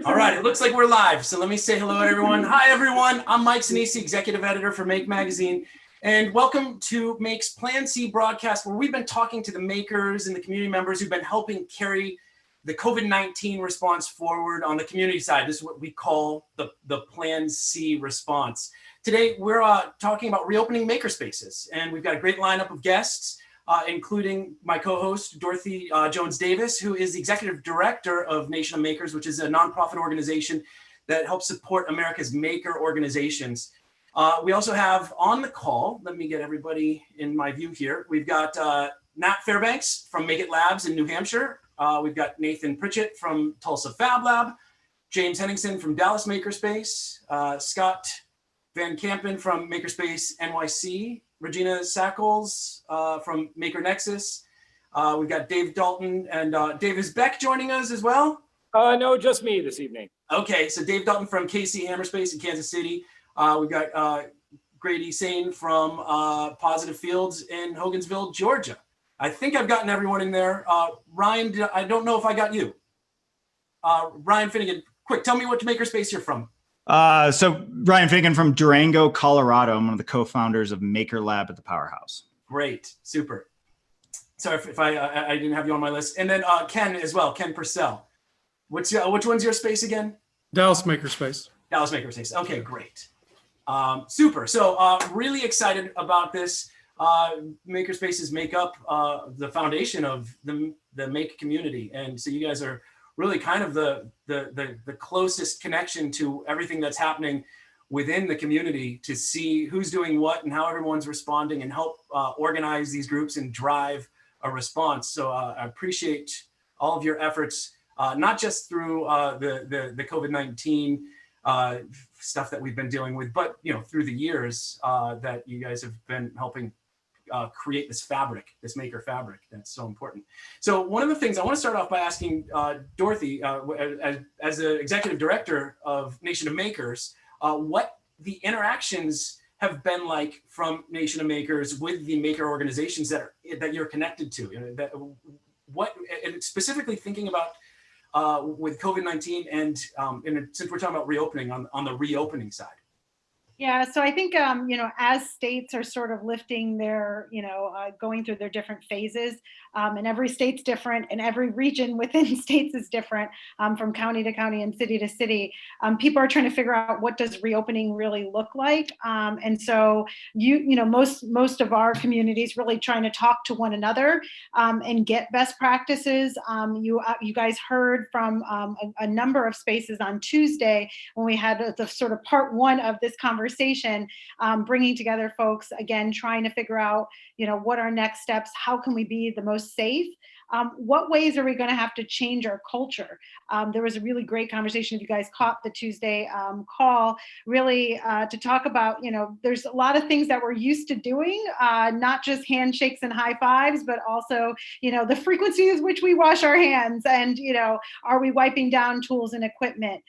All right, it looks like we're live. So let me say hello, everyone. Hi, everyone. I'm Mike Sinisi, executive editor for Make Magazine. And welcome to Make's Plan C broadcast, where we've been talking to the makers and the community members who've been helping carry the COVID-19 response forward on the community side. This is what we call the Plan C response. Today, we're talking about reopening Makerspaces. And we've got a great lineup of guests, including my co-host, Dorothy Jones-Davis, who is the executive director of Nation of Makers, which is a nonprofit organization that helps support America's maker organizations. We also have on the call, let me get everybody in my view here. We've got Nat Fairbanks from Make It Labs in New Hampshire. We've got Nathan Pritchett from Tulsa Fab Lab, James Henningsen from Dallas Makerspace, Scott Van Kampen from Makerspace NYC, Regina Sackles from Maker Nexus. We've got Dave Dalton and Dave, is Beck joining us as well? No, just me this evening. Okay, so Dave Dalton from KC Hammerspace in Kansas City. We've got Grady Sane from Positive Fields in Hogansville, Georgia. I think I've gotten everyone in there. Ryan, I don't know if I got you. Ryan Finnegan, quick, tell me what Makerspace you're from. So Ryan Finnegan from Durango, Colorado. I'm one of the co-founders of Maker Lab at the Powerhouse. Great, super. Sorry if I didn't have you on my list. And then Ken as well, Ken Purcell. Which one's your space again? Dallas Makerspace. Dallas Makerspace. Okay, great. Super. So really excited about this. Makerspaces make up the foundation of the Make community, and so you guys are really kind of the closest connection to everything that's happening within the community to see who's doing what and how everyone's responding and help organize these groups and drive a response. So I appreciate all of your efforts, not just through the COVID-19 stuff that we've been dealing with, but through the years that you guys have been helping create this fabric, this maker fabric that's so important. So one of the things I want to start off by asking Dorothy, as the executive director of Nation of Makers, what the interactions have been like from Nation of Makers with the maker organizations that you're connected to. And specifically thinking about with COVID-19 and since we're talking about reopening on the reopening side. Yeah, so I think, as states are sort of lifting their, going through their different phases, and every state's different and every region within states is different, from county to county and city to city. People are trying to figure out, what does reopening really look like? And so most of our communities really trying to talk to one another and get best practices. You guys heard from a number of spaces on Tuesday when we had the sort of part one of this conversation, bringing together folks, again, trying to figure out, what are next steps? How can we be the most safe? What ways are we going to have to change our culture? There was a really great conversation, if you guys caught the Tuesday call, really to talk about, there's a lot of things that we're used to doing, not just handshakes and high fives, but also, the frequency with which we wash our hands, and, are we wiping down tools and equipment?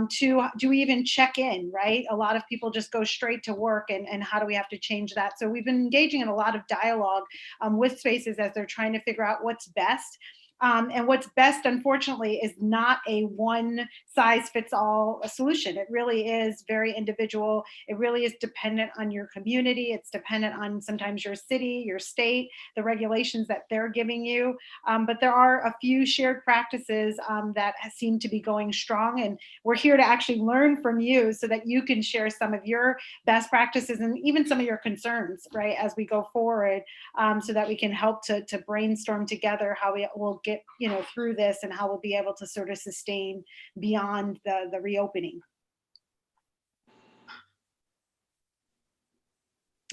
Do we even check in, right? A lot of people just go straight to work, and how do we have to change that? So we've been engaging in a lot of dialogue with spaces as they're trying to figure out what's best. And what's best, unfortunately, is not a one-size-fits-all solution. It really is very individual. It really is dependent on your community. It's dependent on sometimes your city, your state, the regulations that they're giving you. But there are a few shared practices that seem to be going strong. And we're here to actually learn from you so that you can share some of your best practices and even some of your concerns, right, as we go forward, so that we can help to brainstorm together how we will get through this and how we'll be able to sort of sustain beyond the reopening.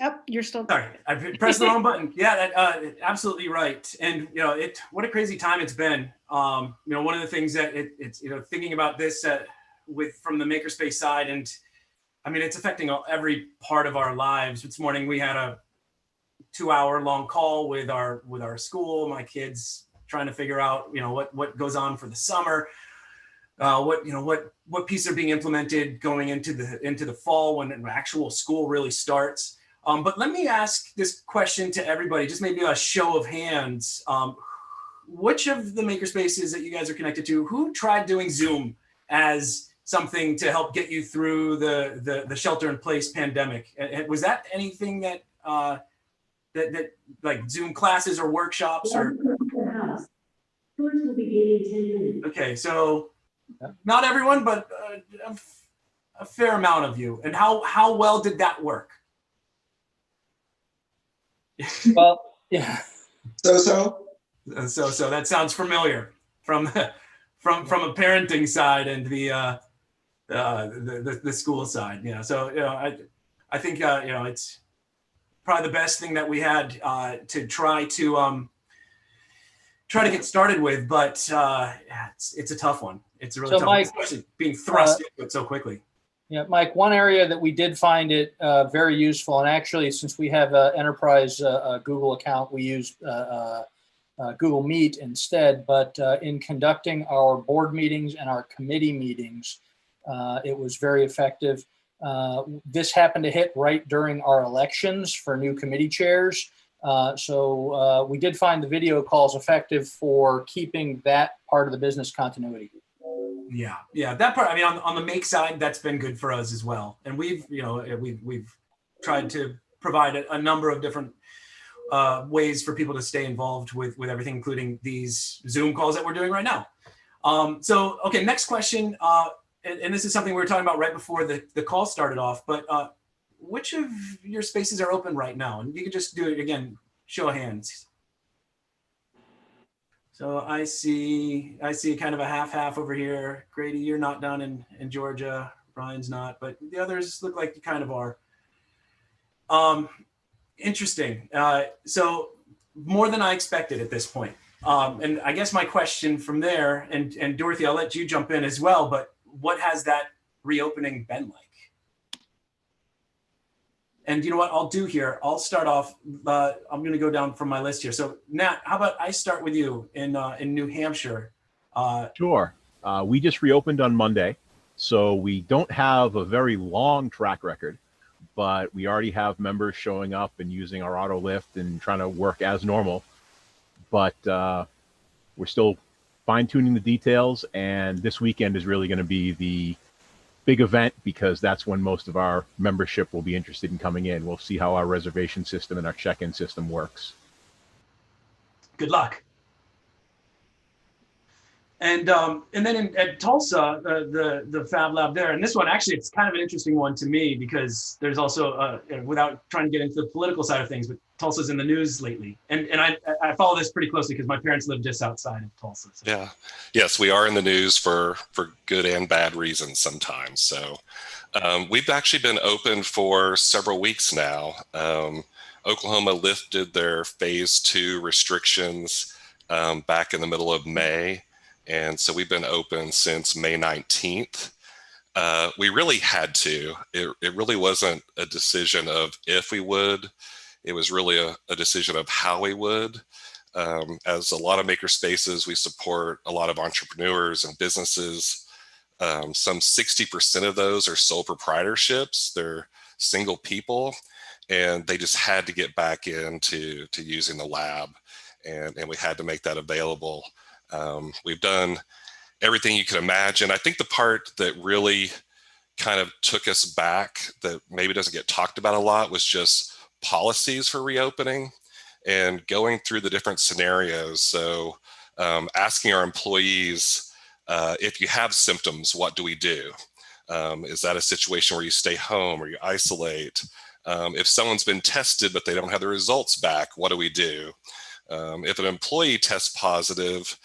Oh, you're still. Sorry, I pressed the wrong button. Yeah, absolutely right. And what a crazy time it's been. One of the things that it's thinking about this from the makerspace side, and I mean it's affecting every part of our lives. This morning we had a 2-hour long call with our school, my kids, trying to figure out, what goes on for the summer, what pieces are being implemented going into the fall when actual school really starts. But let me ask this question to everybody, just maybe a show of hands. Which of the makerspaces that you guys are connected to, who tried doing Zoom as something to help get you through the shelter-in-place pandemic. Was that anything that that like Zoom classes or workshops or? Okay, so not everyone, but a fair amount of you. And how well did that work? Well, yeah. So that sounds familiar from from a parenting side and the school side. Yeah. So I think it's probably the best thing that we had to try to get started with, but it's a tough one. It's a really tough Mike, one, especially being thrust into it so quickly. Yeah, Mike, one area that we did find it very useful, and actually, since we have an enterprise Google account, we use Google Meet instead, but in conducting our board meetings and our committee meetings, it was very effective. This happened to hit right during our elections for new committee chairs. So we did find the video calls effective for keeping that part of the business continuity. Yeah, that part. I mean, on the make side, that's been good for us as well. And we've tried to provide a number of different ways for people to stay involved with everything, including these Zoom calls that we're doing right now. So, okay, next question. And this is something we were talking about right before the call started off, but which of your spaces are open right now? And you can just do it again, show of hands. So I see kind of a half over here. Grady, you're not down in Georgia. Brian's not, but the others look like you kind of are. Interesting. So more than I expected at this point. And I guess my question from there, and Dorothy, I'll let you jump in as well, but what has that reopening been like? And you know what I'll do here? I'll start off. I'm going to go down from my list here. So Nat, how about I start with you in New Hampshire? Sure. We just reopened on Monday, so we don't have a very long track record, but we already have members showing up and using our auto lift and trying to work as normal. But we're still fine-tuning the details, and this weekend is really going to be the big event because that's when most of our membership will be interested in coming in. We'll see how our reservation system and our check-in system works. Good luck. And then at Tulsa, the Fab Lab there, and this one actually, it's kind of an interesting one to me because there's also, without trying to get into the political side of things, but Tulsa's in the news lately, and I follow this pretty closely because my parents live just outside of Tulsa. So. Yeah, yes, we are in the news for good and bad reasons sometimes. So we've actually been open for several weeks now. Oklahoma lifted their phase 2 restrictions back in the middle of May. And so we've been open since May 19th. We really had to. It really wasn't a decision of if we would. It was really a decision of how we would. As a lot of makerspaces, we support a lot of entrepreneurs and businesses. Some 60% of those are sole proprietorships. They're single people, and they just had to get back into using the lab, and we had to make that available. We've done everything you can imagine. I think the part that really kind of took us back that maybe doesn't get talked about a lot was just policies for reopening and going through the different scenarios. So asking our employees, if you have symptoms, what do we do? Is that a situation where you stay home or you isolate? If someone's been tested but they don't have the results back, what do we do? If an employee tests positive,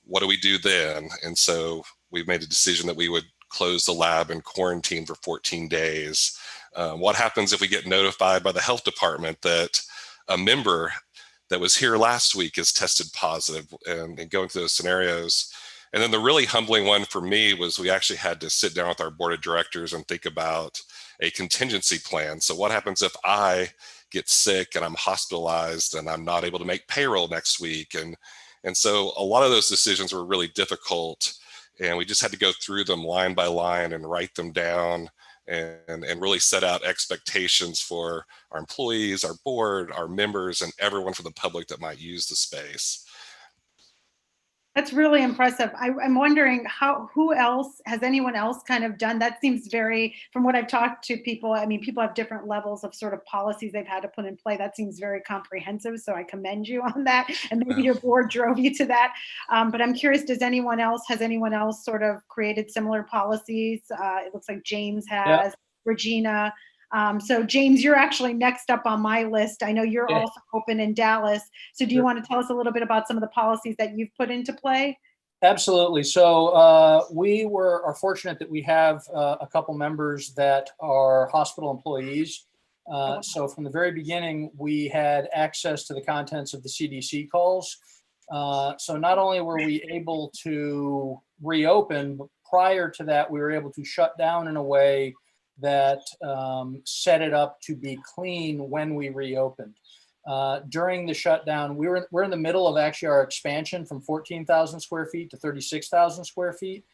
what do we do then? And so we've made a decision that we would close the lab and quarantine for 14 days. What happens if we get notified by the health department that a member that was here last week is tested positive, and going through those scenarios? And then the really humbling one for me was we actually had to sit down with our board of directors and think about a contingency plan. So what happens if I get sick and I'm hospitalized and I'm not able to make payroll next week? And so a lot of those decisions were really difficult, and we just had to go through them line by line and write them down and really set out expectations for our employees, our board, our members, and everyone from the public that might use the space. That's really impressive. I'm wondering who else, has anyone else kind of done, that seems very, from what I've talked to people, I mean, people have different levels of sort of policies they've had to put in play. That seems very comprehensive. So I commend you on that. And maybe your board drove you to that. But I'm curious, has anyone else sort of created similar policies? It looks like James has, Yeah. Regina. So James, you're actually next up on my list. I know you're Yeah. also open in Dallas. So do you want to tell us a little bit about some of the policies that you've put into play? Absolutely. So we are fortunate that we have a couple members that are hospital employees. So from the very beginning, we had access to the contents of the CDC calls. So not only were we able to reopen, but prior to that, we were able to shut down in a way that set it up to be clean when we reopened. During the shutdown, we're in the middle of actually our expansion from 14,000 square feet to 36,000 square feet.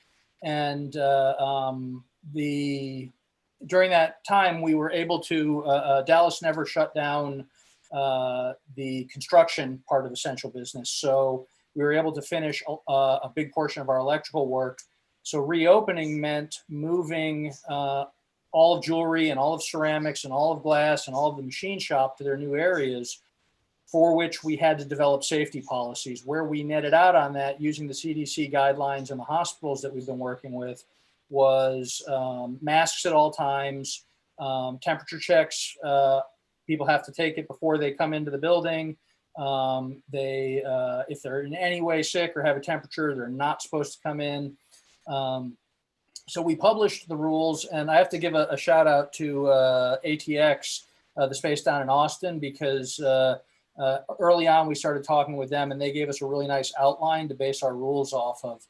And during that time, we were able to, Dallas never shut down the construction part of essential business. So we were able to finish a big portion of our electrical work. So reopening meant moving all of jewelry and all of ceramics and all of glass and all of the machine shop to their new areas, for which we had to develop safety policies. Where we netted out on that using the CDC guidelines and the hospitals that we've been working with was masks at all times, temperature checks. People have to take it before they come into the building. If they're in any way sick or have a temperature, they're not supposed to come in. So we published the rules, and I have to give a shout out to ATX, the space down in Austin, because early on we started talking with them and they gave us a really nice outline to base our rules off of.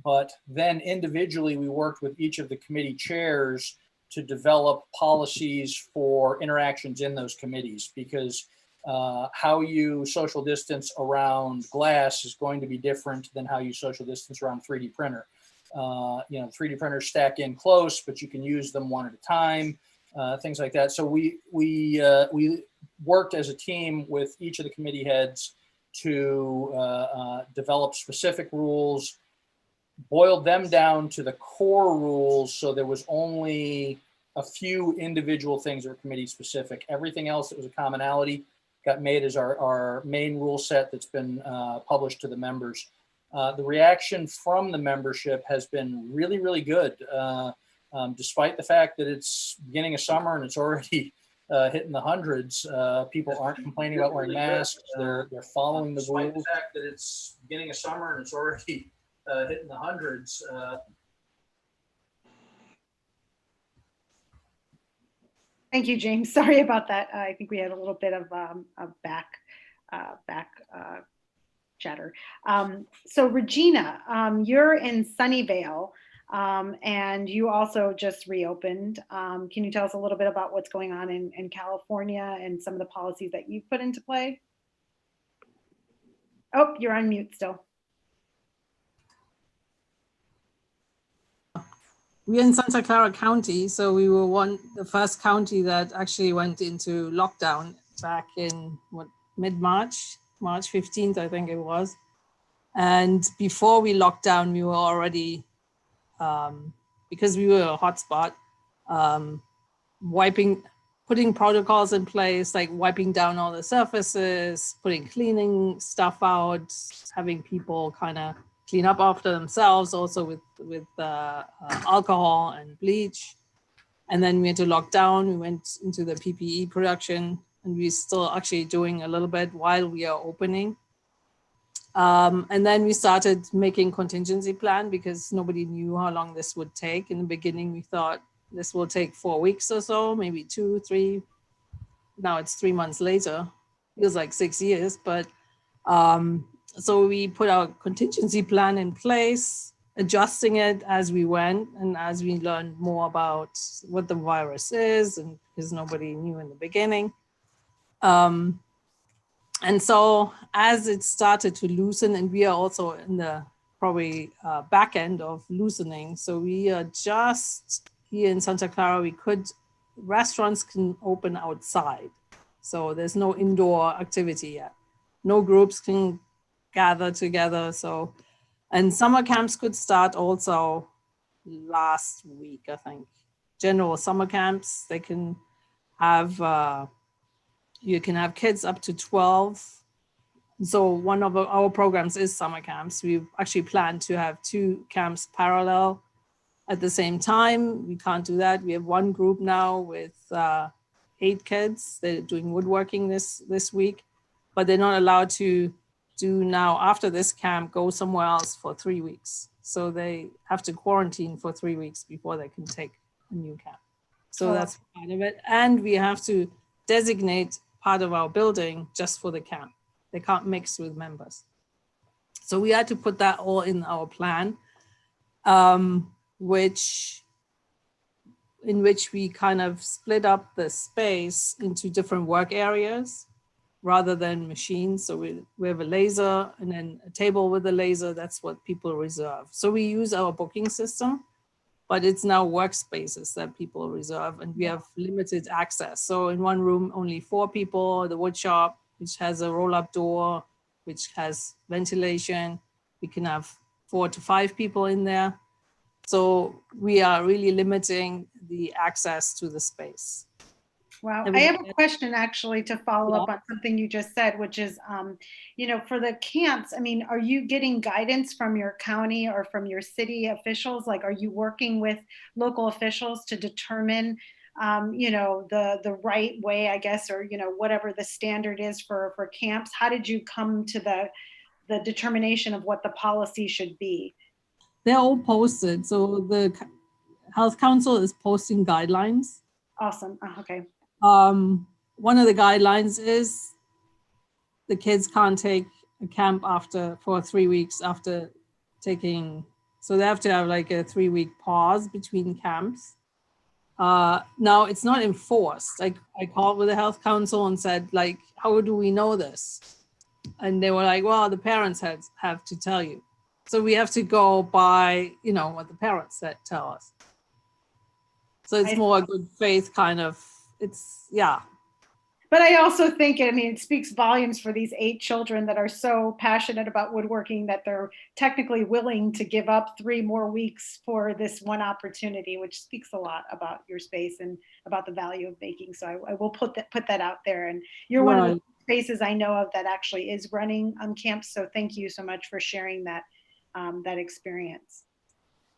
But then individually we worked with each of the committee chairs to develop policies for interactions in those committees, because how you social distance around glass is going to be different than how you social distance around 3D printer. 3D printers stack in close, but you can use them one at a time, things like that. So we worked as a team with each of the committee heads to develop specific rules, boiled them down to the core rules. So there was only a few individual things that were committee specific. Everything else that was a commonality got made as our main rule set that's been published to the members. The reaction from the membership has been really, really good, despite the fact that it's beginning of summer and it's already hitting the hundreds. People aren't complaining about wearing masks. They're following the rules. Despite the fact that it's beginning of summer and it's already hitting the hundreds. Thank you, James. Sorry about that. I think we had a little bit of back chatter. So Regina, you're in Sunnyvale, and you also just reopened. Can you tell us a little bit about what's going on in California and some of the policies that you've put into play? Oh, you're on mute still. We're in Santa Clara County, so we were the first county that actually went into lockdown back in mid-March, March 15th, I think it was. And before we locked down, we were already, because we were a hotspot, putting protocols in place, like wiping down all the surfaces, putting cleaning stuff out, having people kind of clean up after themselves, also with alcohol and bleach. And then we had to lock down. We went into the PPE production, and we're still actually doing a little bit while we are opening. And then we started making contingency plan because nobody knew how long this would take. In the beginning, we thought this will take 4 weeks or so, maybe 2, 3. Now it's 3 months later. Feels like 6 years, but so we put our contingency plan in place, adjusting it as we went and as we learned more about what the virus is, and because nobody knew in the beginning. And so as it started to loosen, and we are also in the probably back end of loosening. So we are just here in Santa Clara, restaurants can open outside. So there's no indoor activity yet. No groups can gather together. So, and summer camps could start also last week, I think. General summer camps, they can have, you can have kids up to 12. So one of our programs is summer camps. We've actually planned to have 2 camps parallel at the same time. We can't do that. We have one group now with 8 kids. They're doing woodworking this week, but they're not allowed to do now after this camp, go somewhere else for 3 weeks. So they have to quarantine for 3 weeks before they can take a new camp. So that's part of it. And we have to designate part of our building just for the camp. They can't mix with members. So we had to put that all in our plan, in which we kind of split up the space into different work areas rather than machines. So we have a laser and then a table with a laser. That's what people reserve. So we use our booking system, but it's now workspaces that people reserve, and we have limited access. So in one room, only 4 people, the wood shop, which has a roll-up door, which has ventilation. We can have 4 to 5 people in there. So we are really limiting the access to the space. Wow. I have a question actually to follow up on something you just said, which is, you know, for the camps, I mean, are you getting guidance from your county or from your city officials? Like, are you working with local officials to determine, you know, the right way, I guess, or, you know, whatever the standard is for camps? How did you come to the determination of what the policy should be? They're all posted. So the Health Council is posting guidelines. Awesome. Okay. One of the guidelines is the kids can't take a camp for 3 weeks after taking, so they have to have like a 3-week pause between camps. Now it's not enforced. I called with the Health Council and said, like, how do we know this? And they were like, well, the parents have to tell you. So we have to go by, you know, what the parents tell us. So it's more a good faith kind of, it's, yeah. But I also think, I mean, it speaks volumes for these 8 children that are so passionate about woodworking that they're technically willing to give up 3 more weeks for this one opportunity, which speaks a lot about your space and about the value of baking. So I will put that out there. And you're one of the spaces I know of that actually is running camps. So thank you so much for sharing that, that experience.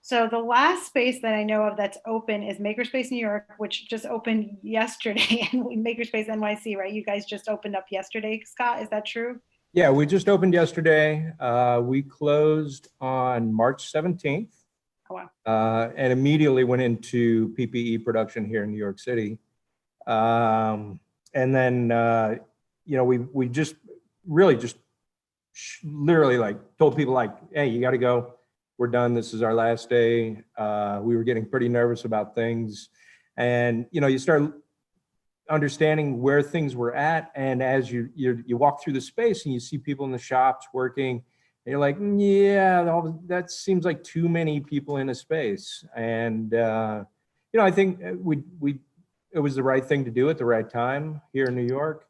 So the last space that I know of that's open is Makerspace New York, which just opened yesterday, and Makerspace NYC, right? You guys just opened up yesterday, Scott, is that true? Yeah, we just opened yesterday. We closed on March 17th. Oh, wow. And immediately went into PPE production here in New York City. And then, you know, we just really just literally like told people like, hey, you got to go. We're done. This is our last day. We were getting pretty nervous about things. And, you know, you start understanding where things were at. And as you walk through the space and you see people in the shops working, and you're like, yeah, that seems like too many people in a space. And, you know, I think it was the right thing to do at the right time here in New York.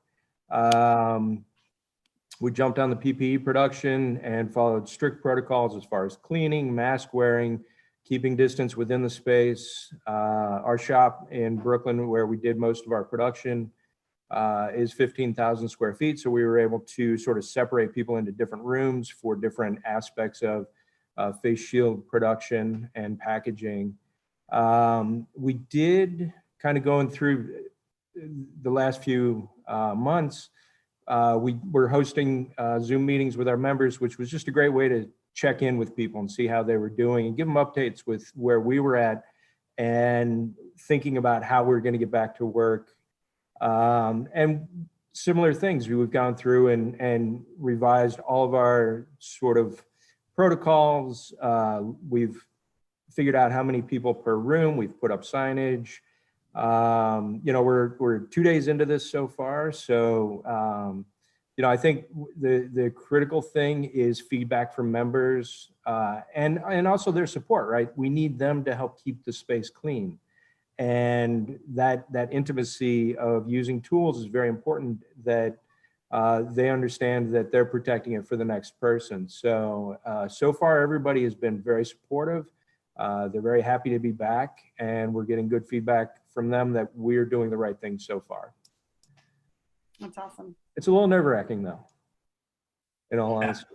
We jumped on the PPE production and followed strict protocols as far as cleaning, mask wearing, keeping distance within the space. Our shop in Brooklyn, where we did most of our production, is 15,000 square feet. So we were able to sort of separate people into different rooms for different aspects of face shield production and packaging. We did kind of going through the last few months, we were hosting Zoom meetings with our members, which was just a great way to check in with people and see how they were doing and give them updates with where we were at and thinking about how we're going to get back to work. And similar things, we've gone through and revised all of our sort of protocols. We've figured out how many people per room. We've put up signage. You know, we're 2 days into this so far. So, you know, I think the critical thing is feedback from members, and also their support, right? We need them to help keep the space clean. And that intimacy of using tools is very important, that they understand that they're protecting it for the next person. So, so far, everybody has been very supportive. They're very happy to be back, and we're getting good feedback from them that we're doing the right thing so far. That's awesome. It's a little nerve-wracking, though, in all Yeah. honesty.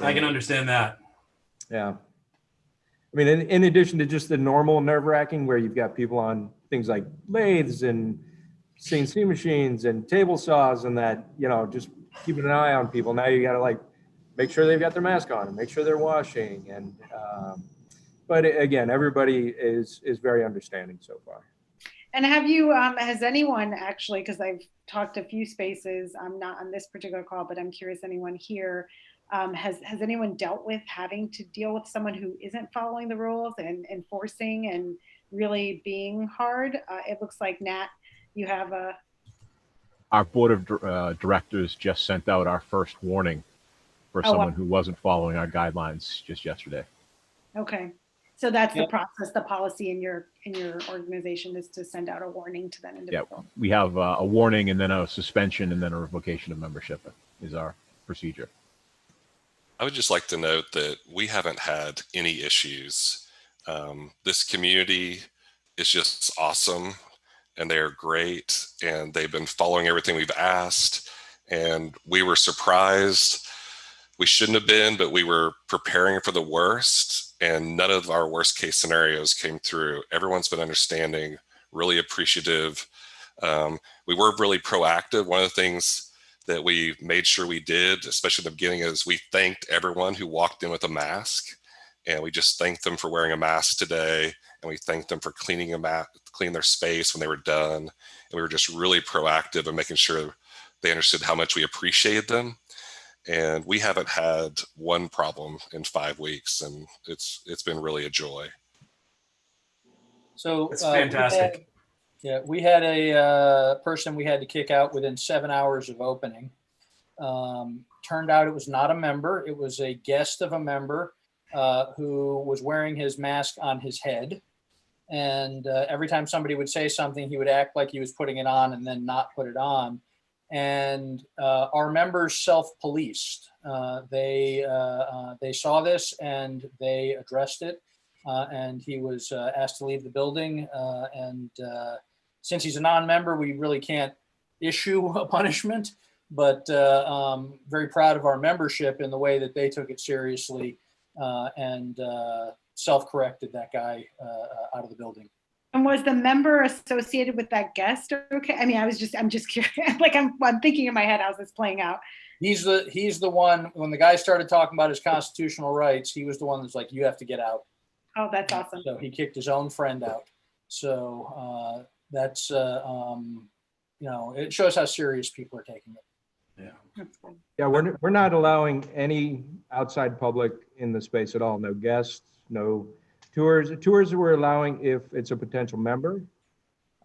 I can understand that. Yeah. I mean, in addition to just the normal nerve-wracking where you've got people on things like lathes and CNC machines and table saws and that, you know, just keeping an eye on people. Now you got to like make sure they've got their mask on and make sure they're washing. And, but again, everybody is very understanding so far. And have you, has anyone actually, because I've talked to a few spaces, I'm not on this particular call, but I'm curious, anyone here, has anyone dealt with having to deal with someone who isn't following the rules and enforcing and really being hard? It looks like Nat, you have a... Our board of directors just sent out our first warning for someone who wasn't following our guidelines just yesterday. Okay. So that's the process, the policy in your organization is to send out a warning to that individual. Yeah, we have a warning and then a suspension and then a revocation of membership is our procedure. I would just like to note that we haven't had any issues. This community is just awesome and they are great and they've been following everything we've asked, and we were surprised. We shouldn't have been, but we were preparing for the worst, and none of our worst case scenarios came through. Everyone's been understanding, really appreciative. We were really proactive. One of the things that we made sure we did, especially in the beginning, is we thanked everyone who walked in with a mask, and we just thanked them for wearing a mask today, and we thanked them for cleaning their space when they were done. And we were just really proactive in making sure they understood how much we appreciated them. And we haven't had one problem in 5 weeks, and it's been really a joy. So It's fantastic. we had a person we had to kick out within 7 hours of opening. Turned out it was not a member. It was a guest of a member who was wearing his mask on his head. And every time somebody would say something, he would act like he was putting it on and then not put it on. And our members self-policed. They saw this and they addressed it. And he was asked to leave the building. And since he's a non-member, we really can't issue a punishment. But very proud of our membership in the way that they took it seriously and self-corrected that guy out of the building. And was the member associated with that guest? Okay. I mean, I'm just curious. Like I'm thinking in my head, how's this playing out? He's the one, when the guy started talking about his constitutional rights, he was the one that's like, you have to get out. Oh, that's awesome. So he kicked his own friend out. So that's, it shows how serious people are taking it. Yeah. Yeah, we're not allowing any outside public in the space at all. No guests, no tours. Tours we're allowing if it's a potential member,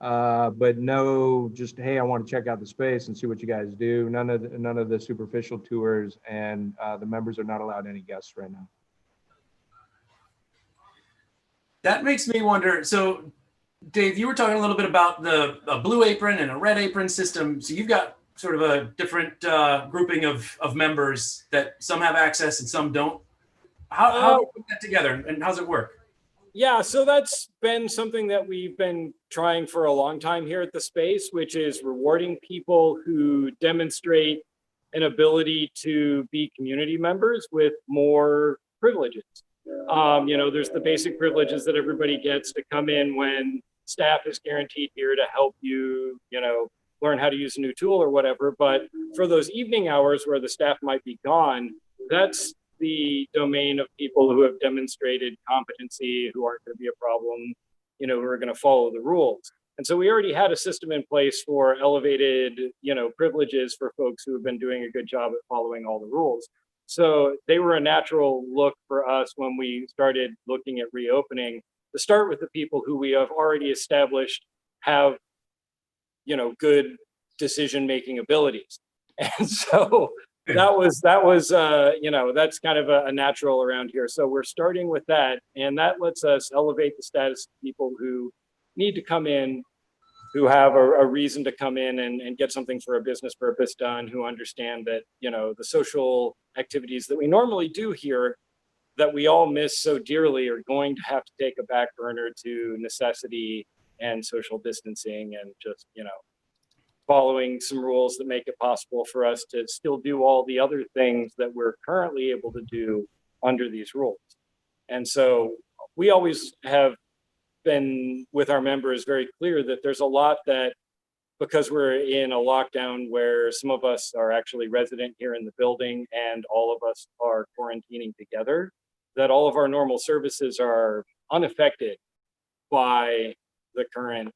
but no, just hey, I want to check out the space and see what you guys do. None of the superficial tours, and the members are not allowed any guests right now. That makes me wonder. So, Dave, you were talking a little bit about a blue apron and a red apron system. So you've got sort of a different grouping of members that some have access and some don't. How do you put that together and how's it work? Yeah, so that's been something that we've been trying for a long time here at the space, which is rewarding people who demonstrate an ability to be community members with more privileges. There's the basic privileges that everybody gets to come in when staff is guaranteed here to help you, learn how to use a new tool or whatever. But for those evening hours where the staff might be gone, that's the domain of people who have demonstrated competency, who aren't going to be a problem, who are going to follow the rules. And so we already had a system in place for elevated, privileges for folks who have been doing a good job at following all the rules. So they were a natural look for us when we started looking at reopening, to start with the people who we have already established have, good decision-making abilities. And so that was that's kind of a natural around here. So we're starting with that, and that lets us elevate the status of people who need to come in who have a reason to come in and get something for a business purpose done, who understand that, you know, the social activities that we normally do here that we all miss so dearly are going to have to take a back burner to necessity and social distancing and just, you know, following some rules that make it possible for us to still do all the other things that we're currently able to do under these rules. And so we always have been with our members very clear that there's a lot that, because we're in a lockdown where some of us are actually resident here in the building and all of us are quarantining together, that all of our normal services are unaffected by the current,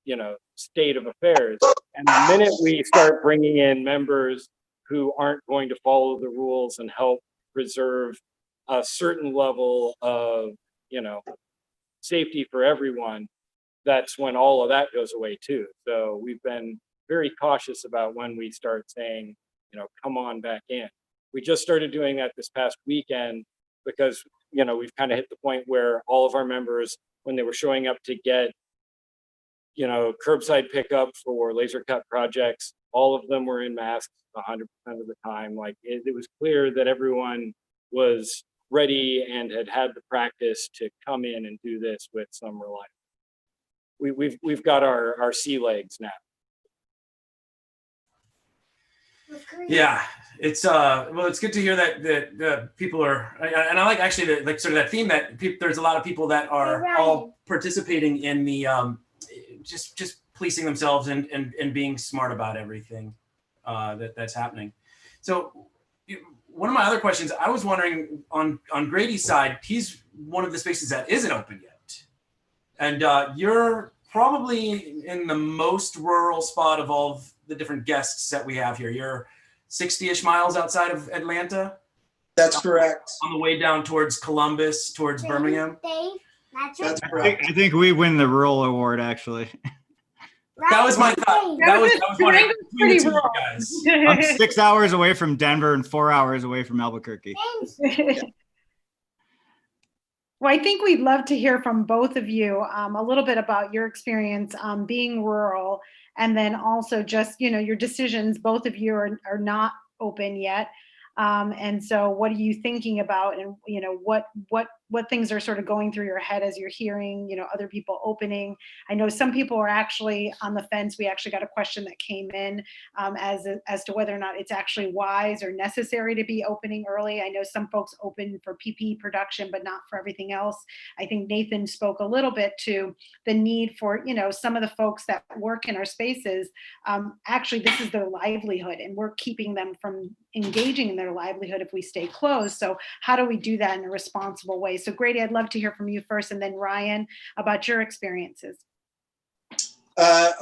you know, state of affairs. And the minute we start bringing in members who aren't going to follow the rules and help preserve a certain level of, you know, safety for everyone, that's when all of that goes away too. So we've been very cautious about when we start saying, you know, come on back in. We just started doing that this past weekend because, you know, we've kind of hit the point where all of our members, when they were showing up to get, you know, curbside pickup for laser cut projects, all of them were in masks 100% of the time. Like it was clear that everyone was ready and had had the practice to come in and do this with some reliability. We've got our sea legs now. Yeah, it's well, it's good to hear that people are, and I like actually the, like sort of that theme that there's a lot of people that are all participating in the just policing themselves and being smart about everything that's happening. So one of my other questions, I was wondering on Grady's side, he's one of the spaces that isn't open yet, and you're probably in the most rural spot of all of the different guests that we have here. You're 60-ish miles outside of Atlanta. That's correct. On the way down towards Columbus, towards Birmingham. That's correct. I think we win the rural award, actually. That was my thought. That was one of the two guys. I'm 6 hours away from Denver and 4 hours away from Albuquerque. Well, I think we'd love to hear from both of you a little bit about your experience being rural, and then also just, you know, your decisions. Both of you are not open yet. And so what are you thinking about, and, you know, what things are sort of going through your head as you're hearing, you know, other people opening? I know some people are actually on the fence. We actually got a question that came in as to whether or not it's actually wise or necessary to be opening early. I know some folks open for PPE production, but not for everything else. I think Nathan spoke a little bit to the need for, you know, some of the folks that work in our spaces. Actually, this is their livelihood, and we're keeping them from engaging in their livelihood if we stay closed. So how do we do that in a responsible way? So Grady, I'd love to hear from you first, and then Ryan about your experiences.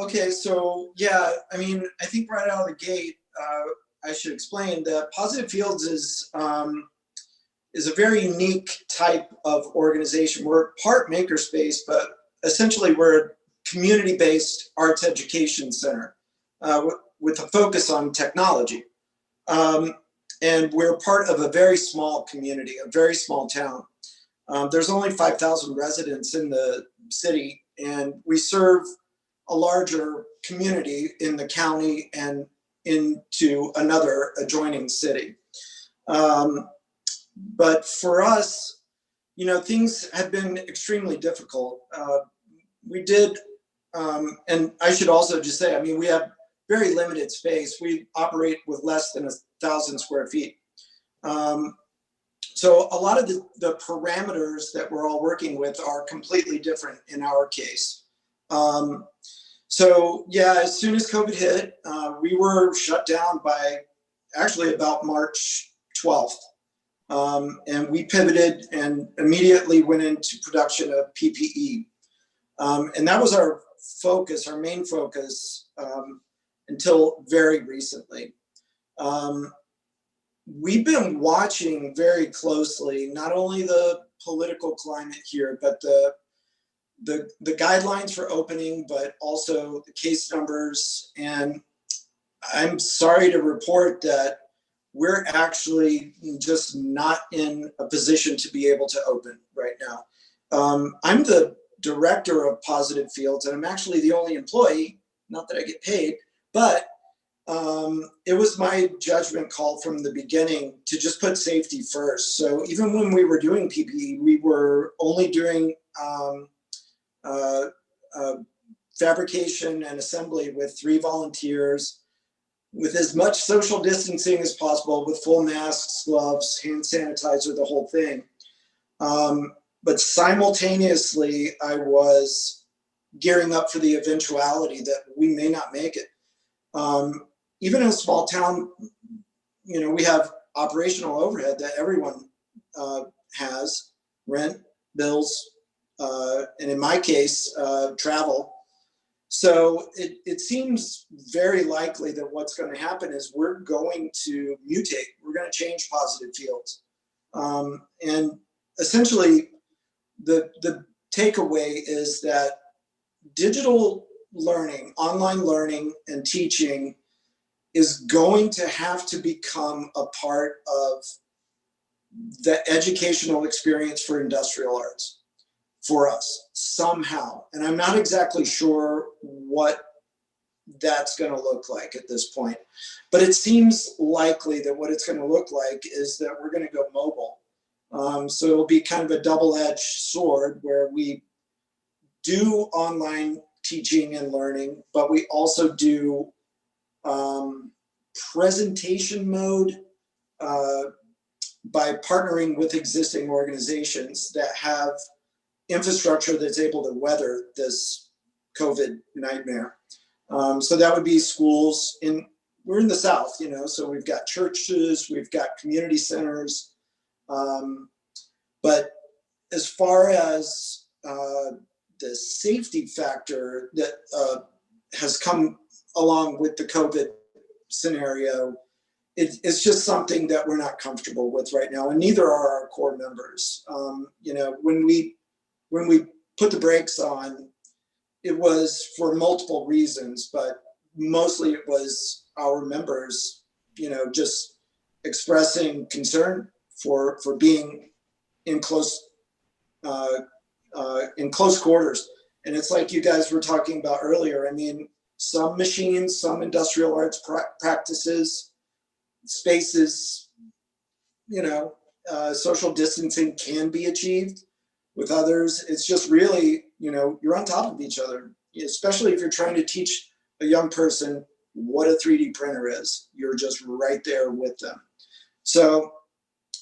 Okay, so yeah, I mean, I think right out of the gate, I should explain that Positive Fields is a very unique type of organization. We're part Makerspace, but essentially we're a community-based arts education center with a focus on technology. And we're part of a very small community, a very small town. There's only 5,000 residents in the city, and we serve a larger community in the county and into another adjoining city. But for us, you know, things have been extremely difficult. We did, and I should also just say, I mean, we have very limited space. We operate with less than 1,000 square feet. So a lot of the parameters that we're all working with are completely different in our case. So yeah, as soon as COVID hit, we were shut down by actually about March 12th. And we pivoted and immediately went into production of PPE. And that was our focus, our main focus, until very recently. We've been watching very closely, not only the political climate here, but the guidelines for opening, but also the case numbers. And I'm sorry to report that we're actually just not in a position to be able to open right now. I'm the director of Positive Fields, and I'm actually the only employee, not that I get paid, but it was my judgment call from the beginning to just put safety first. So even when we were doing PPE, we were only doing fabrication and assembly with 3 volunteers, with as much social distancing as possible, with full masks, gloves, hand sanitizer, the whole thing. But simultaneously, I was gearing up for the eventuality that we may not make it. Even in a small town, you know, we have operational overhead that everyone has, rent, bills, and in my case, travel. So it seems very likely that what's going to happen is we're going to mutate. We're going to change Positive Fields. And essentially, the takeaway is that digital learning, online learning and teaching is going to have to become a part of the educational experience for industrial arts for us somehow. And I'm not exactly sure what that's going to look like at this point, but it seems likely that what it's going to look like is that we're going to go mobile. So it'll be kind of a double-edged sword where we do online teaching and learning, but we also do presentation mode by partnering with existing organizations that have infrastructure that's able to weather this COVID nightmare. So that would be schools we're in the South, you know, so we've got churches, we've got community centers. But as far as the safety factor that has come along with the COVID scenario, it's just something that we're not comfortable with right now, and neither are our core members. You know, when we put the brakes on, it was for multiple reasons, but mostly it was our members, you know, just expressing concern for being in close quarters. And it's like you guys were talking about earlier. I mean, some machines, some industrial arts practices, spaces, you know, social distancing can be achieved. With others, it's just really, you know, you're on top of each other, especially if you're trying to teach a young person what a 3D printer is. You're just right there with them. So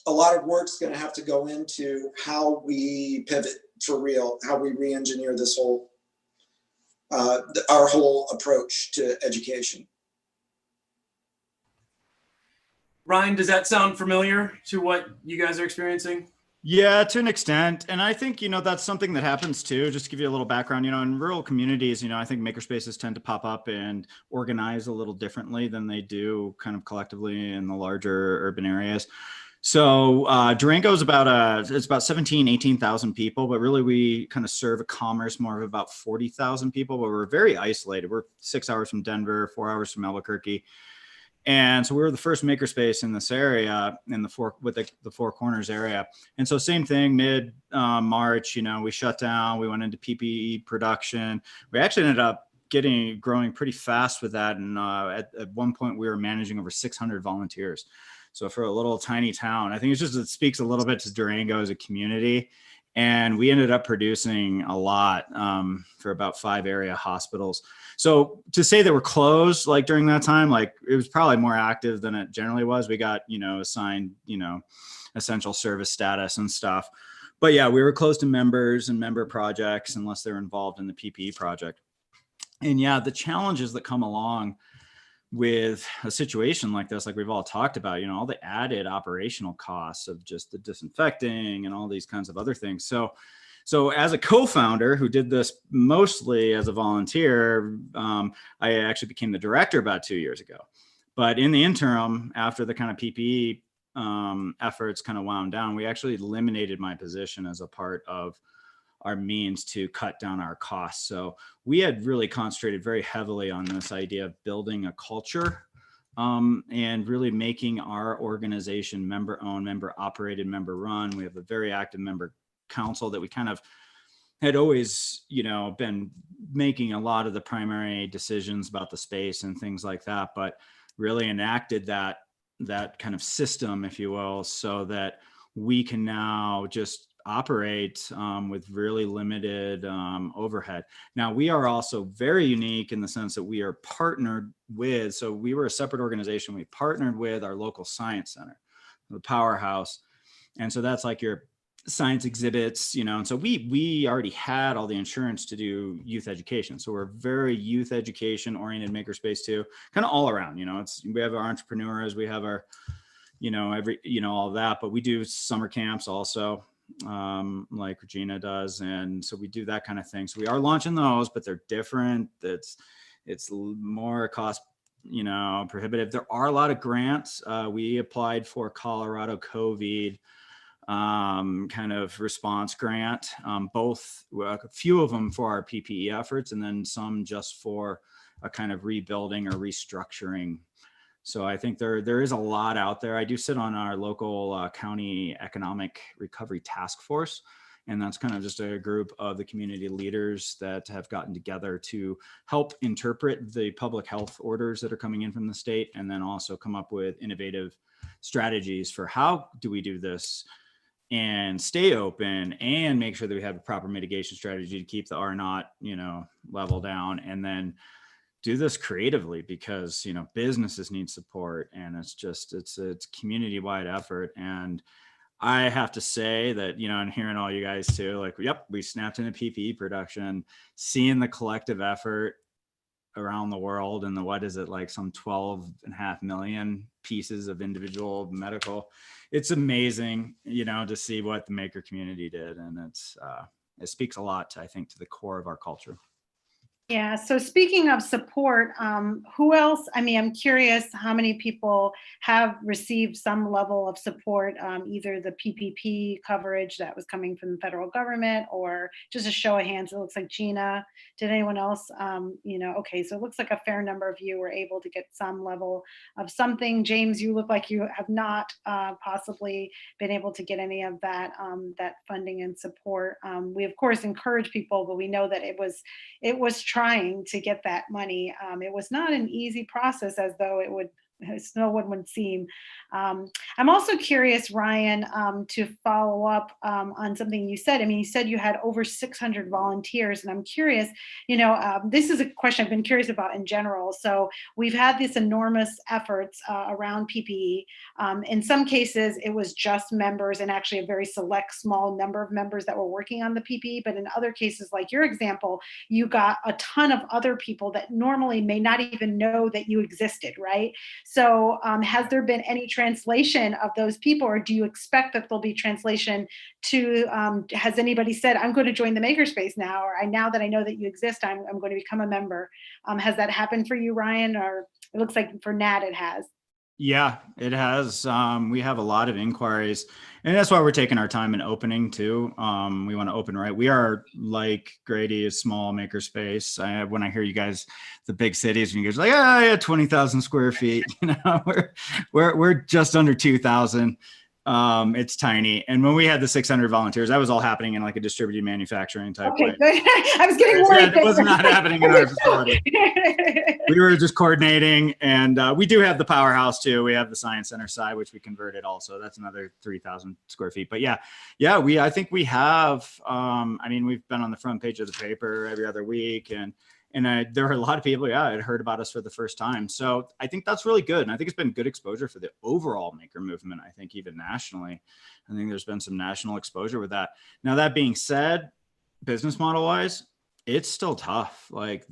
a lot of work's going to have to go into how we pivot for real, how we re-engineer this whole, our whole approach to education. Ryan, does that sound familiar to what you guys are experiencing? Yeah, to an extent. And I think, you know, that's something that happens too. Just to give you a little background, you know, in rural communities, you know, I think makerspaces tend to pop up and organize a little differently than they do kind of collectively in the larger urban areas. So Durango is it's about 17, 18,000 people, but really we kind of serve a commerce more of about 40,000 people, but we're very isolated. We're 6 hours from Denver, 4 hours from Albuquerque. And so we were the first makerspace in this area, in the Four Corners area. And so same thing, mid March, you know, we shut down, we went into PPE production. We actually ended up growing pretty fast with that. And at one point we were managing over 600 volunteers. So for a little tiny town, I think it speaks a little bit to Durango as a community. And we ended up producing a lot for about 5 area hospitals. So to say that we're closed, like during that time, like it was probably more active than it generally was. We got, you know, assigned, you know, essential service status and stuff. But yeah, we were closed to members and member projects unless they're involved in the PPE project. And yeah, the challenges that come along with a situation like this, like we've all talked about, you know, all the added operational costs of just the disinfecting and all these kinds of other things. So as a co-founder who did this mostly as a volunteer, I actually became the director about 2 years ago. But in the interim, after the kind of PPE efforts kind of wound down, we actually eliminated my position as a part of our means to cut down our costs. So we had really concentrated very heavily on this idea of building a culture and really making our organization member-owned, member-operated, member-run. We have a very active member council that we kind of had always, you know, been making a lot of the primary decisions about the space and things like that, but really enacted that kind of system, if you will, so that we can now just operate with really limited overhead. Now, we are also very unique in the sense that we are partnered with, so we were a separate organization. We partnered with our local science center, the powerhouse. And so that's like your science exhibits, you know, and so we already had all the insurance to do youth education. So we're very youth education oriented makerspace too, kind of all around, you know, we have our entrepreneurs, we have our, you know, all of that, but we do summer camps also, like Regina does. And so we do that kind of thing. So we are launching those, but they're different. It's more cost, you know, prohibitive. There are a lot of grants. We applied for Colorado COVID kind of response grant, both a few of them for our PPE efforts, and then some just for a kind of rebuilding or restructuring. So I think there is a lot out there. I do sit on our local county economic recovery task force, and that's kind of just a group of the community leaders that have gotten together to help interpret the public health orders that are coming in from the state, and then also come up with innovative strategies for how do we do this and stay open and make sure that we have a proper mitigation strategy to keep the R0, you know, level down, and then do this creatively, because, you know, businesses need support, and it's a community-wide effort. And I have to say that, you know, and hearing all you guys too, like, yep, we snapped into PPE production, seeing the collective effort around the world, and what is it, like some 12.5 million pieces of individual medical. It's amazing, you know, to see what the maker community did. And it speaks a lot, I think, to the core of our culture. Yeah, so speaking of support, who else? I mean, I'm curious how many people have received some level of support, either the PPP coverage that was coming from the federal government, or just a show of hands. It looks like Gina. Did anyone else? You know, okay, so it looks like a fair number of you were able to get some level of something. James, you look like you have not possibly been able to get any of that that funding and support. We of course encourage people, but we know that it was trying to get that money. It was not an easy process, as though it would, as no one would seem. I'm also curious, Ryan, to follow up on something you said. I mean, you said you had over 600 volunteers, and I'm curious, you know, this is a question I've been curious about in general. So we've had these enormous efforts around PPE. In some cases, it was just members, and actually a very select small number of members that were working on the PPE. But in other cases, like your example, you got a ton of other people that normally may not even know that you existed, right? So has there been any translation of those people, or do you expect that there'll be translation to, has anybody said, I'm going to join the Makerspace now, or now that I know that you exist, I'm going to become a member? Has that happened for you, Ryan? Or it looks like for Nat it has. Yeah, it has. We have a lot of inquiries, and that's why we're taking our time in opening too. We want to open right. We are, like Grady, a small makerspace. When I hear you guys, the big cities, and you guys are like, yeah, 20,000 square feet. You know, we're just under 2,000. It's tiny. And when we had the 600 volunteers, that was all happening in like a distributed manufacturing type way. Good. I was getting worried. It was not happening in our facility. We were just coordinating, and we do have the powerhouse too. We have the science center side, which we converted also. That's another 3,000 square feet. But yeah, I think we have, I mean, we've been on the front page of the paper every other week, and there were a lot of people, had heard about us for the first time. So I think that's really good. And I think it's been good exposure for the overall maker movement. I think even nationally, I think there's been some national exposure with that. Now, that being said, business model wise, it's still tough. Like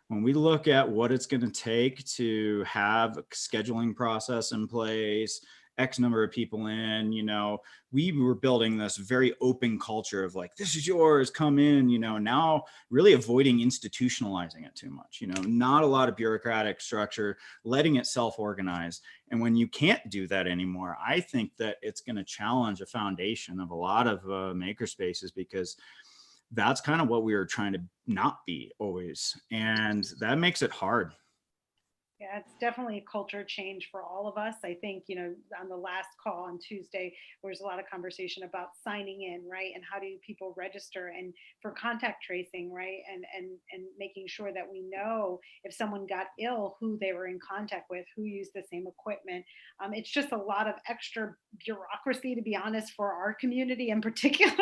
when we look at what it's going to take to have a scheduling process in place, X number of people in, you know, we were building this very open culture of like, this is yours, come in, you know, now really avoiding institutionalizing it too much, you know, not a lot of bureaucratic structure, letting it self-organize. And when you can't do that anymore, I think that it's going to challenge a foundation of a lot of makerspaces, because that's kind of what we were trying to not be always. And that makes it hard. Yeah, it's definitely a culture change for all of us. I think, on the last call on Tuesday, there was a lot of conversation about signing in, right? And how do people register and for contact tracing, right? And making sure that we know if someone got ill, who they were in contact with, who used the same equipment. It's just a lot of extra bureaucracy, to be honest, for our community in particular.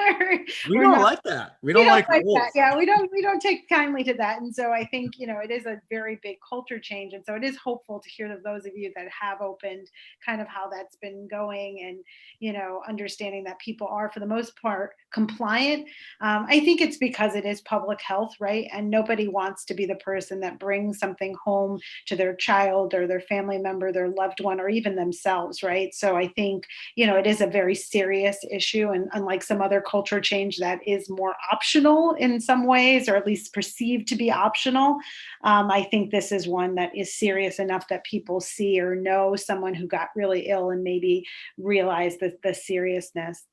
We We're don't not like that. We we don't don't like like rules. that. Yeah, we don't take kindly to that. And so I think, it is a very big culture change. And so it is hopeful to hear of those of you that have opened, kind of how that's been going, and, understanding that people are, for the most part, compliant. I think it's because it is public health, right? And nobody wants to be the person that brings something home to their child or their family member, their loved one, or even themselves, right? So I think, it is a very serious issue. And unlike some other culture change that is more optional in some ways, or at least perceived to be optional, I think this is one that is serious enough that people see or know someone who got really ill and maybe realize the seriousness.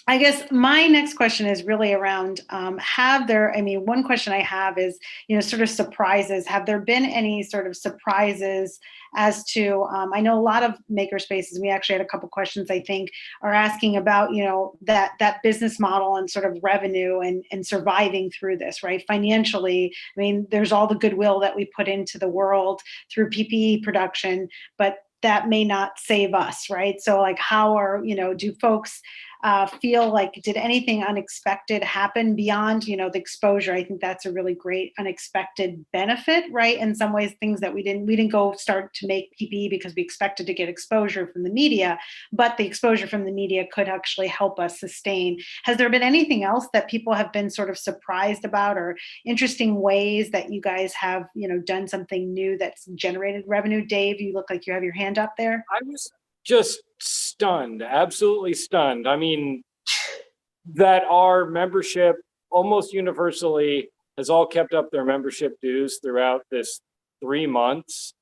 I guess my next question is really around, one question I have is, sort of surprises. Have there been any sort of surprises as to, I know a lot of makerspaces, we actually had a couple questions, I think, are asking about, that business model and sort of revenue and surviving through this, right? Financially, there's all the goodwill that we put into the world through PPE production, but that may not save us, right? So like, do folks feel like, did anything unexpected happen beyond, the exposure? I think that's a really great unexpected benefit, right? In some ways, things that we didn't go start to make PPE because we expected to get exposure from the media, but the exposure from the media could actually help us sustain. Has there been anything else that people have been sort of surprised about, or interesting ways that you guys have, done something new that's generated revenue? Dave, you look like you have your hand up there. I was just stunned, absolutely stunned. That our membership almost universally has all kept up their membership dues throughout this 3 months,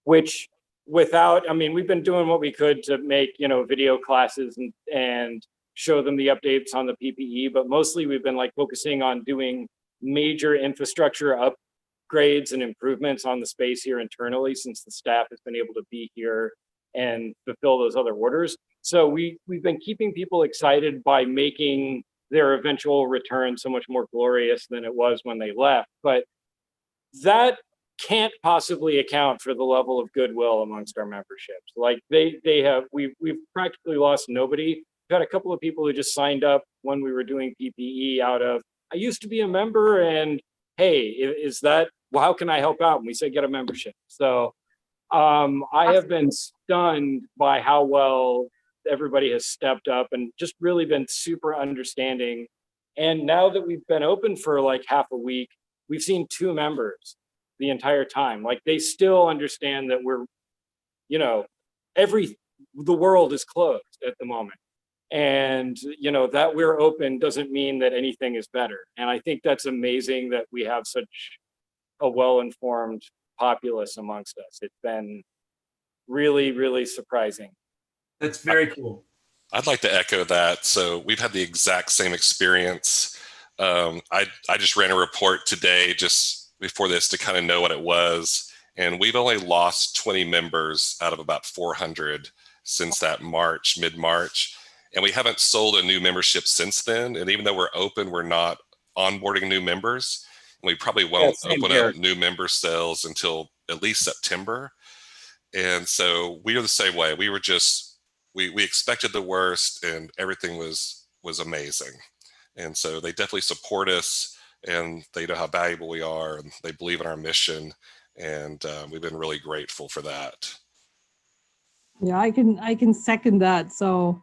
which we've been doing what we could to make, video classes and show them the updates on the PPE, but mostly we've been focusing on doing major infrastructure upgrades and improvements on the space here internally, since the staff has been able to be here and fulfill those other orders. So we've been keeping people excited by making their eventual return so much more glorious than it was when they left. But that can't possibly account for the level of goodwill amongst our memberships. We've practically lost nobody. We've had a couple of people who just signed up when we were doing PPE out of, I used to be a member, and hey, how can I help out? And we say, get a membership. So I have been stunned by how well everybody has stepped up and just really been super understanding. And now that we've been open for half a week, we've seen 2 members the entire time. They still understand that we're, the world is closed at the moment. And, that we're open doesn't mean that anything is better. And I think that's amazing that we have such a well-informed populace amongst us. It's been really, really surprising. That's very cool. I'd like to echo that. So we've had the exact same experience. I just ran a report today just before this to kind of know what it was. And we've only lost 20 members out of about 400 since that mid-March. And we haven't sold a new membership since then. And even though we're open, we're not onboarding new members. And we probably won't open up new member sales until at least September. And so we are the same way. We were we expected the worst, and everything was amazing. And so they definitely support us, and they know how valuable we are, and they believe in our mission. And we've been really grateful for that. Yeah, I can second that. So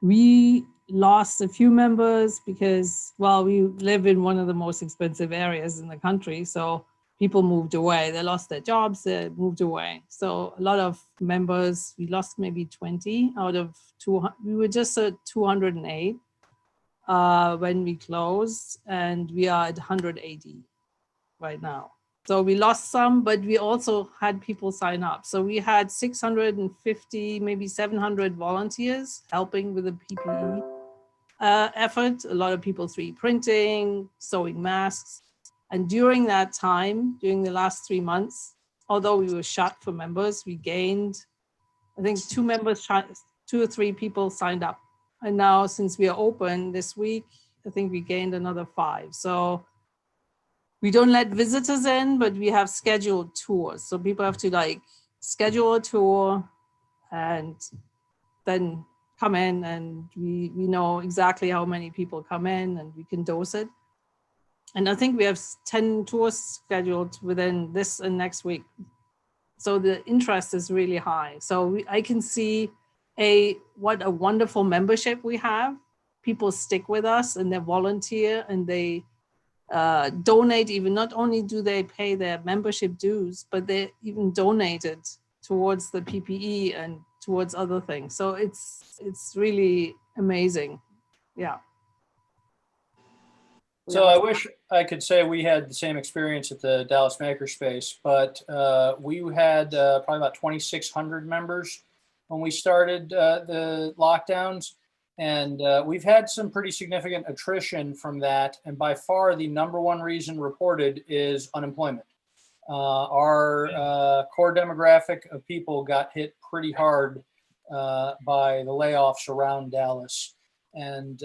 we lost a few members because, well, we live in one of the most expensive areas in the country. So people moved away. They lost their jobs, they moved away. So a lot of members, we lost maybe 20 out of 200. We were just at 208 when we closed, and we are at 180 right now. So we lost some, but we also had people sign up. So we had 650, maybe 700 volunteers helping with the PPE effort. A lot of people 3D printing, sewing masks. And during that time, during the last 3 months, although we were shut for members, we gained, I think 2 or 3 people signed up. And now since we are open this week, I think we gained another 5. So we don't let visitors in, but we have scheduled tours. So people have to like schedule a tour and then come in, and we know exactly how many people come in and we can dose it. And I think we have 10 tours scheduled within this and next week. So the interest is really high. So I can see what a wonderful membership we have. People stick with us and they volunteer and they donate. Even not only do they pay their membership dues, but they even donated towards the PPE and towards other things. So it's really amazing. Yeah. So I wish I could say we had the same experience at the Dallas Makerspace, but we had probably about 2,600 members when we started the lockdowns. And we've had some pretty significant attrition from that. And by far, the number one reason reported is unemployment. Our core demographic of people got hit pretty hard by the layoffs around Dallas. And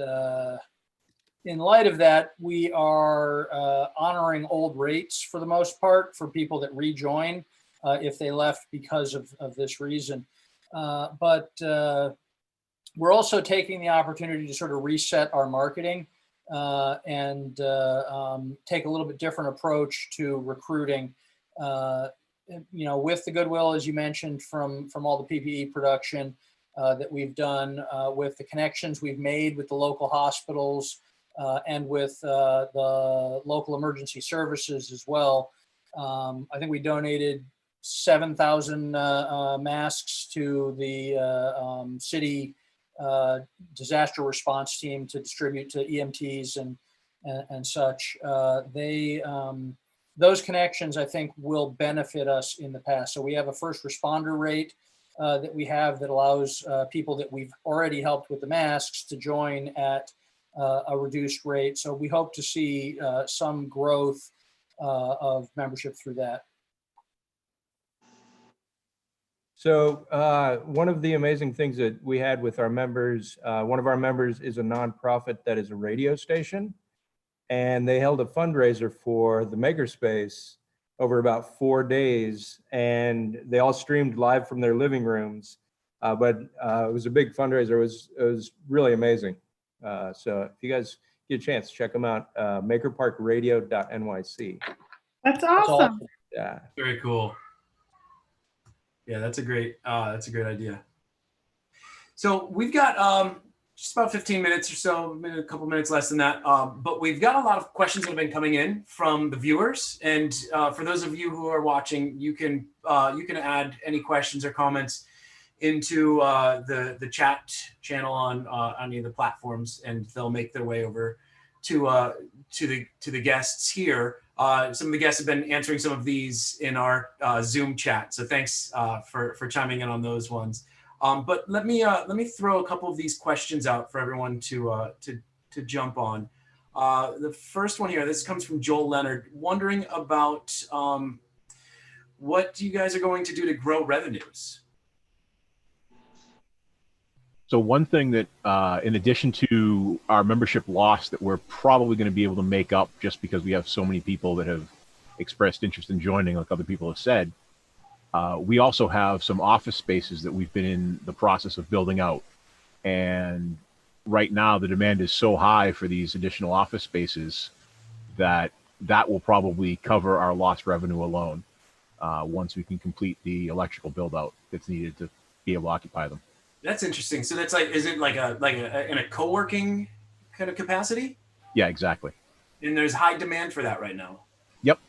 in light of that, we are honoring old rates for the most part for people that rejoin if they left because of this reason. But we're also taking the opportunity to sort of reset our marketing and take a little bit different approach to recruiting. With the goodwill, as you mentioned, from all the PPE production that we've done, with the connections we've made with the local hospitals, and with the local emergency services as well. I think we donated 7,000 masks to the city disaster response team to distribute to EMTs and such. Those connections, I think, will benefit us in the past. So we have a first responder rate that we have that allows people that we've already helped with the masks to join at a reduced rate. So we hope to see some growth of membership through that. So one of the amazing things that we had with our members, one of our members is a nonprofit that is a radio station, and they held a fundraiser for the Makerspace over about 4 days, and they all streamed live from their living rooms. But it was a big fundraiser. It was really amazing. So if you guys get a chance, check them out, makerparkradio.nyc. That's awesome. Yeah. Very cool. Yeah, that's a great idea. So we've got just about 15 minutes or so, maybe a couple minutes less than that. But we've got a lot of questions that have been coming in from the viewers. And for those of you who are watching, you can add any questions or comments into the chat channel on any of the platforms, and they'll make their way over to the guests here. Some of the guests have been answering some of these in our Zoom chat, so thanks for chiming in on those ones. But let me throw a couple of these questions out for everyone to jump on. The first one here, this comes from Joel Leonard, wondering about what you guys are going to do to grow revenues. So one thing that, in addition to our membership loss that we're probably going to be able to make up just because we have so many people that have expressed interest in joining, like other people have said, we also have some office spaces that we've been in the process of building out. And right now the demand is so high for these additional office spaces that will probably cover our lost revenue alone once we can complete the electrical build out that's needed to be able to occupy them. That's interesting. So that's like, is it like in a co-working kind of capacity? Yeah, exactly. And there's high demand for that right now. Yep.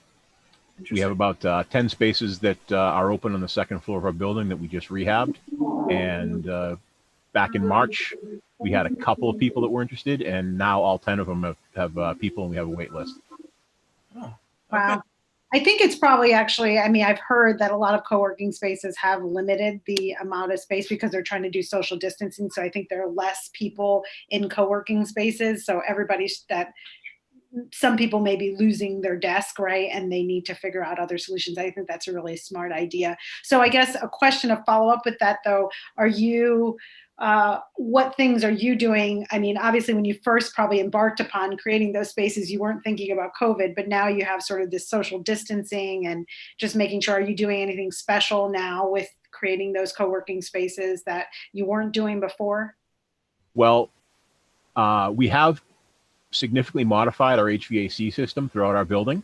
We have about 10 spaces that are open on the second floor of our building that we just rehabbed. And back in March, we had a couple of people that were interested, and now all 10 of them have people, and we have a wait list. Oh, Wow. okay. I think it's probably actually, I mean, I've heard that a lot of co-working spaces have limited the amount of space because they're trying to do social distancing. So I think there are less people in co-working spaces. So everybody that some people may be losing their desk, right? And they need to figure out other solutions. I think that's a really smart idea. So I guess a question of follow up with that though, are you, what things are you doing? I mean, obviously when you first probably embarked upon creating those spaces, you weren't thinking about COVID, but now you have sort of this social distancing and just making sure, are you doing anything special now with creating those co-working spaces that you weren't doing before? Well, we have significantly modified our HVAC system throughout our building.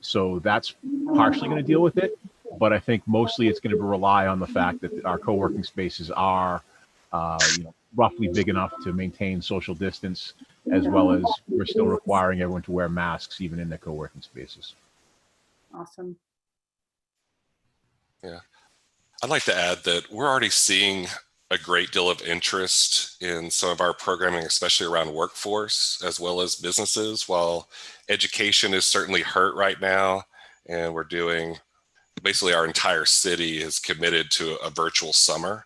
So that's partially going to deal with it. But I think mostly it's going to rely on the fact that our co-working spaces are roughly big enough to maintain social distance, as well as we're still requiring everyone to wear masks even in the co-working spaces. Awesome. Yeah. I'd like to add that we're already seeing a great deal of interest in some of our programming, especially around workforce as well as businesses. While education is certainly hurt right now, and we're doing basically our entire city is committed to a virtual summer.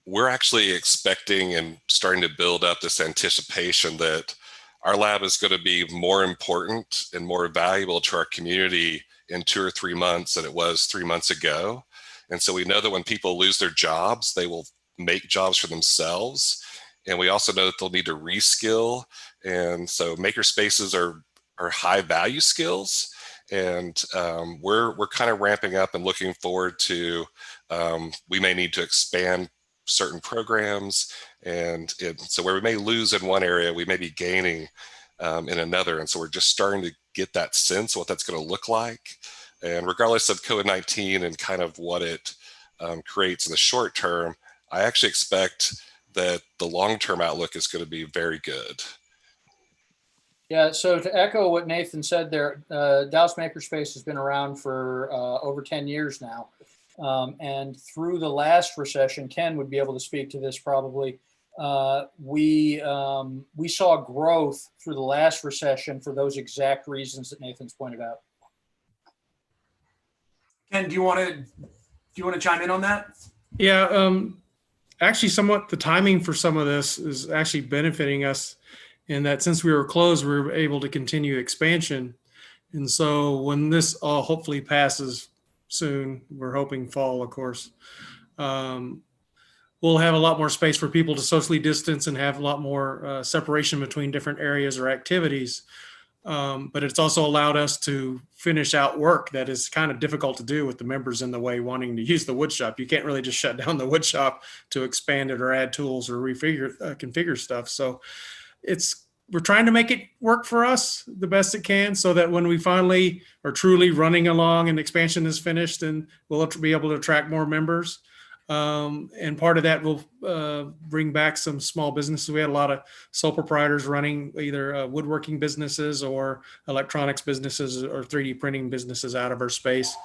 We're actually expecting and starting to build up this anticipation that our lab is going to be more important and more valuable to our community in 2 or 3 months than it was 3 months ago. And so we know that when people lose their jobs, they will make jobs for themselves. And we also know that they'll need to reskill. And so makerspaces are high value skills. And we're kind of ramping up and looking forward to, we may need to expand certain programs. And so where we may lose in one area, we may be gaining in another. And so we're just starting to get that sense of what that's going to look like. And regardless of COVID-19 and kind of what it creates in the short term, I actually expect that the long-term outlook is going to be very good. Yeah, so to echo what Nathan said there, Dallas Makerspace has been around for over 10 years now. And through the last recession, Ken would be able to speak to this probably, we saw growth through the last recession for those exact reasons that Nathan's pointed out. Ken, do you want to chime in on that? Yeah, actually somewhat the timing for some of this is actually benefiting us in that since we were closed, we were able to continue expansion. And so when this all hopefully passes soon, we're hoping fall, of course, we'll have a lot more space for people to socially distance and have a lot more separation between different areas or activities. But it's also allowed us to finish out work that is kind of difficult to do with the members in the way wanting to use the wood shop. You can't really just shut down the wood shop to expand it or add tools or configure stuff. So we're trying to make it work for us the best it can so that when we finally are truly running along and expansion is finished, and we'll be able to attract more members. And part of that will bring back some small businesses. We had a lot of sole proprietors running either woodworking businesses or electronics businesses or 3D printing businesses out of our space.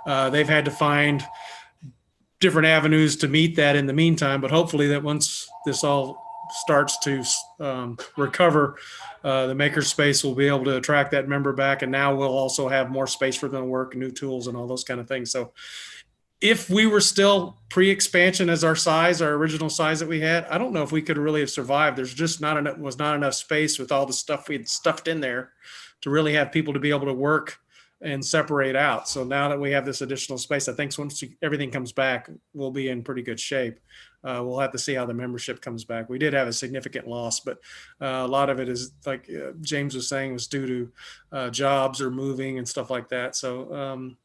They've had to find different avenues to meet that in the meantime, but hopefully that once this all starts to recover, the makerspace will be able to attract that member back. And now we'll also have more space for them to work, new tools and all those kind of things. So if we were still pre-expansion as our original size that we had, I don't know if we could really have survived. There's just not enough space with all the stuff we had stuffed in there to really have people to be able to work and separate out. So now that we have this additional space, I think once everything comes back, we'll be in pretty good shape. We'll have to see how the membership comes back. We did have a significant loss, but a lot of it is like James was saying was due to jobs or moving and stuff like that. So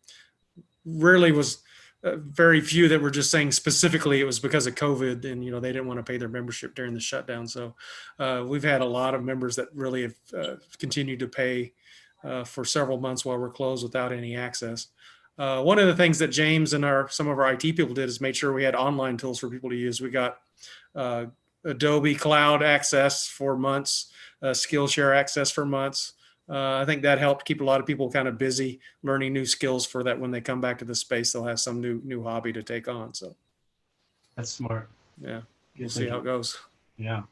really was very few that were just saying specifically it was because of COVID and, they didn't want to pay their membership during the shutdown. So we've had a lot of members that really have continued to pay for several months while we're closed without any access. One of the things that James and some of our IT people did is made sure we had online tools for people to use. We got Adobe Cloud access for months, Skillshare access for months. I think that helped keep a lot of people kind of busy learning new skills for that when they come back to the space, they'll have some new hobby to take on. So that's smart. Yeah, we'll see how it goes. Yeah.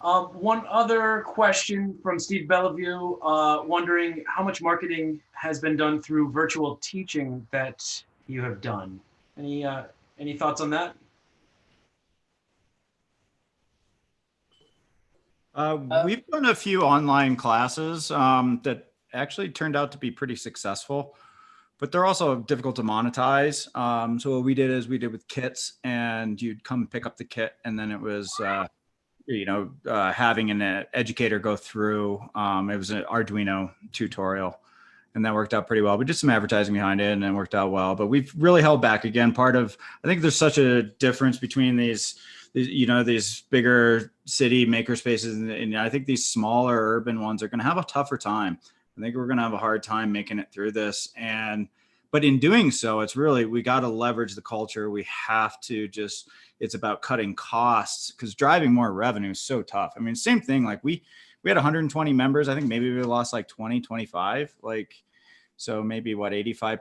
One other question from Steve Bellevue, wondering how much marketing has been done through virtual teaching that you have done. Any thoughts on that? We've done a few online classes that actually turned out to be pretty successful, but they're also difficult to monetize. So what we did is we did with kits, and you'd come pick up the kit, and then it was having an educator go through. It was an Arduino tutorial, and that worked out pretty well. We did some advertising behind it, and it worked out well. But we've really held back again. I think there's such a difference between these bigger city makerspaces, and I think these smaller urban ones are going to have a tougher time. I think we're going to have a hard time making it through this. But in doing so, we got to leverage the culture. We have to it's about cutting costs, because driving more revenue is so tough. I mean, same thing, like we had 120 members. I think maybe we lost like 20, 25, so maybe 85%,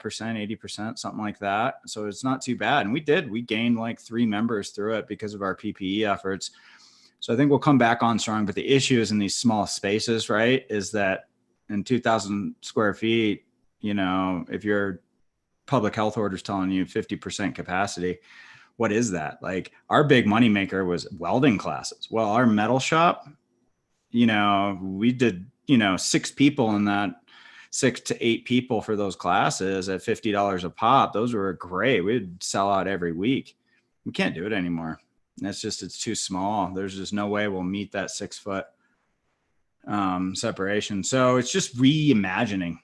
80%, something like that. So it's not too bad. And we gained like 3 members through it because of our PPE efforts. So I think we'll come back on strong. But the issue is in these small spaces, right? Is that in 2,000 square feet, if your public health order is telling you 50% capacity, what is that? Like, our big moneymaker was welding classes. Well, our metal shop, we did, 6 people in that, 6 to 8 people for those classes at $50 a pop. Those were great. We'd sell out every week. We can't do it anymore. It's too small. There's just no way we'll meet that 6-foot separation. So it's just reimagining,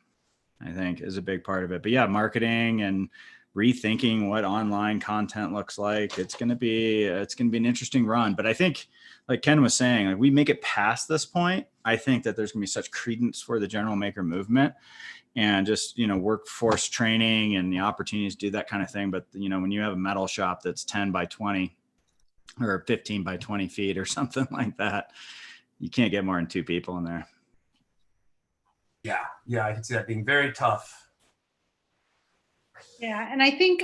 I think, is a big part of it. But yeah, marketing and rethinking what online content looks like. It's going to be an interesting run. But I think, like Ken was saying, like, we make it past this point, I think that there's going to be such credence for the general maker movement, and just, workforce training and the opportunities to do that kind of thing. But, when you have a metal shop that's 10 by 20 or 15 by 20 feet or something like that, you can't get more than 2 people in there. Yeah, I can see that being very tough. Yeah, and I think,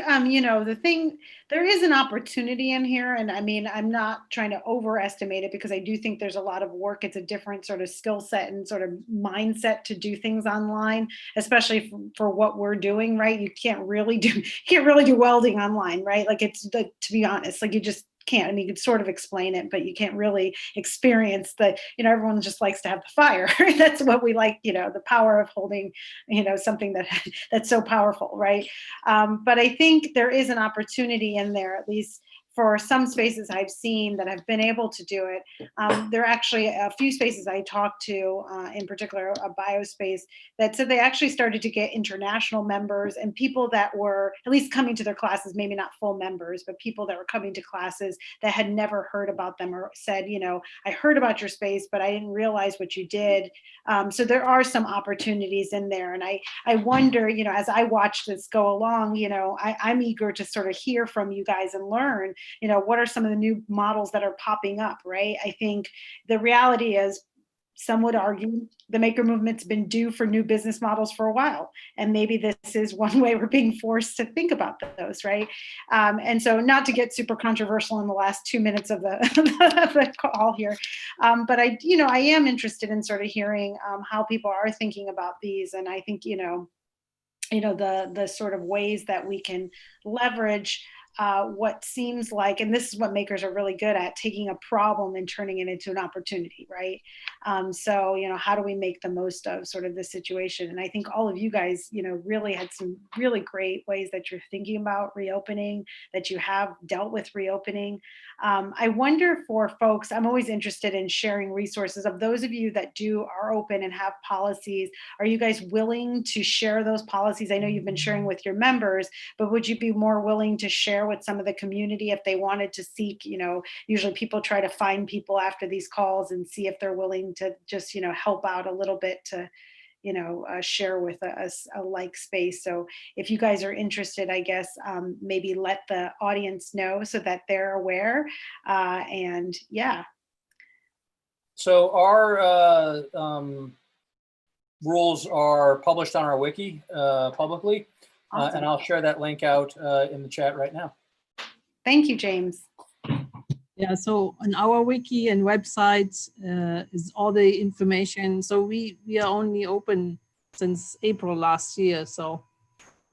there is an opportunity in here, and I mean, I'm not trying to overestimate it, because I do think there's a lot of work. It's a different sort of skill set and sort of mindset to do things online, especially for what we're doing, right? You can't really do welding online, right? Like, to be honest, like, you just can't. I mean, you could sort of explain it, but you can't really experience everyone just likes to have the fire. That's what we like, the power of holding, something that's so powerful, right? But I think there is an opportunity in there, at least for some spaces I've seen that have been able to do it. There are actually a few spaces I talked to, in particular a biospace, that said they actually started to get international members and people that were at least coming to their classes, maybe not full members, but people that were coming to classes that had never heard about them, or said, I heard about your space, but I didn't realize what you did. So there are some opportunities in there. And I wonder, as I watch this go along, I'm eager to sort of hear from you guys and learn, what are some of the new models that are popping up, right? I think the reality is, some would argue the maker movement's been due for new business models for a while. And maybe this is one way we're being forced to think about those, right? And so, not to get super controversial in the last 2 minutes of the call here, but I am interested in sort of hearing how people are thinking about these. And I think, the sort of ways that we can leverage what seems like, and this is what makers are really good at, taking a problem and turning it into an opportunity, right? So, how do we make the most of sort of this situation? And I think all of you guys, really had some really great ways that you're thinking about reopening, that you have dealt with reopening. I wonder, for folks, I'm always interested in sharing resources. Of those of you that are open and have policies, are you guys willing to share those policies? I know you've been sharing with your members, but would you be more willing to share with some of the community if they wanted to seek? Usually people try to find people after these calls and see if they're willing to just, help out a little bit to, share with a like space. So if you guys are interested, I guess, maybe let the audience know so that they're aware. And yeah. So our rules are published on our wiki publicly. Awesome. And I'll share that link out in the chat right now. Thank you, James. Yeah, so on our wiki and website is all the information. So we are only open since April last year. So